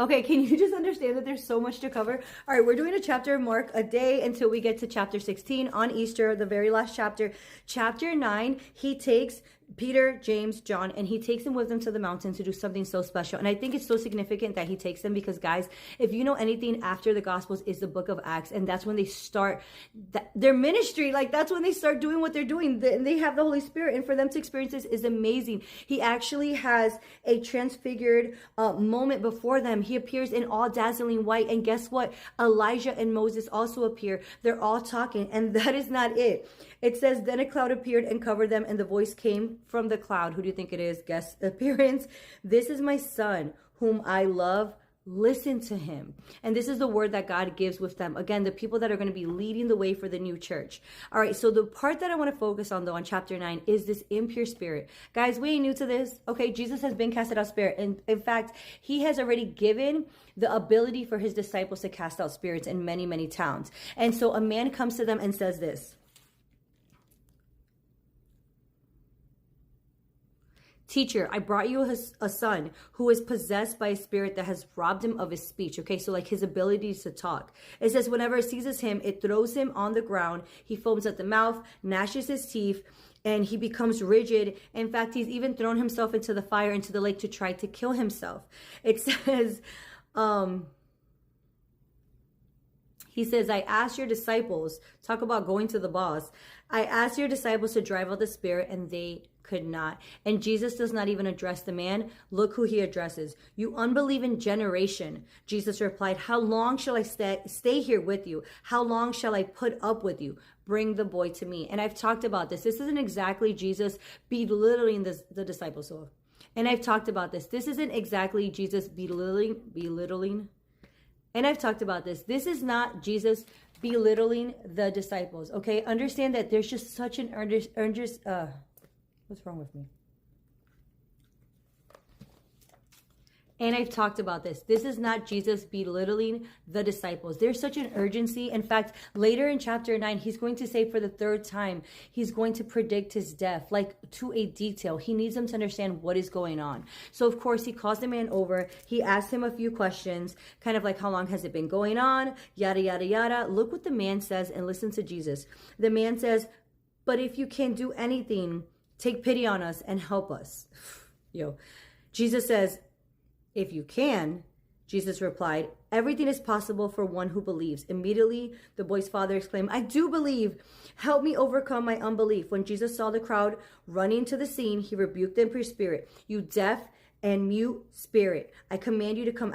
Okay, can you just understand that there's so much to cover? All right, we're doing a chapter of Mark a day until we get to chapter 16 on Easter, the very last chapter. Chapter 9, he takes Peter, James, John, and he takes them with him to the mountain to do something so special. And I think it's so significant that he takes them because, guys, if you know anything, after the Gospels is the book of Acts, and that's when they start their ministry. Like, that's when they start doing what they're doing. They have the Holy Spirit, and for them to experience this is amazing. He actually has a transfigured moment before them. He appears in all dazzling white, and guess what? Elijah and Moses also appear. They're all talking, and that is not it. It says, then a cloud appeared and covered them, and the voice came from the cloud. Who do you think it is? Guest appearance. This is my son, whom I love. Listen to him. And this is the word that God gives with them. Again, the people that are going to be leading the way for the new church. All right, so the part that I want to focus on, though, on chapter 9 is this impure spirit. Guys, we ain't new to this. Okay, Jesus has been casted out spirit. And in fact, he has already given the ability for his disciples to cast out spirits in many, many towns. And so a man comes to them and says this. Teacher, I brought you a son who is possessed by a spirit that has robbed him of his speech. Okay, so like his abilities to talk. It says whenever it seizes him, it throws him on the ground. He foams at the mouth, gnashes his teeth, and he becomes rigid. In fact, he's even thrown himself into the fire, into the lake to try to kill himself. It says, he says, I asked your disciples, talk about going to the boss. I asked your disciples to drive out the spirit, and they could not. And Jesus does not even address the man. Look who he addresses. You unbelieving generation. Jesus replied, how long shall I stay here with you? How long shall I put up with you? Bring the boy to me. And I've talked about this. This isn't exactly Jesus belittling the disciples. And I've talked about this. This isn't exactly Jesus belittling. And I've talked about this. This is not Jesus belittling the disciples. Okay, understand that there's just such an what's wrong with me? And I've talked about this. This is not Jesus belittling the disciples. There's such an urgency. In fact, later in chapter 9, he's going to say for the third time, he's going to predict his death, like to a detail. He needs them to understand what is going on. So, of course, he calls the man over. He asks him a few questions, kind of like, how long has it been going on? Yada, yada, yada. Look what the man says and listen to Jesus. The man says, but if you can't do anything, take pity on us and help us. Jesus says, if you can, Jesus replied, everything is possible for one who believes. Immediately, the boy's father exclaimed, I do believe. Help me overcome my unbelief. When Jesus saw the crowd running to the scene, he rebuked the impure spirit. You deaf and mute spirit, I command you to come out.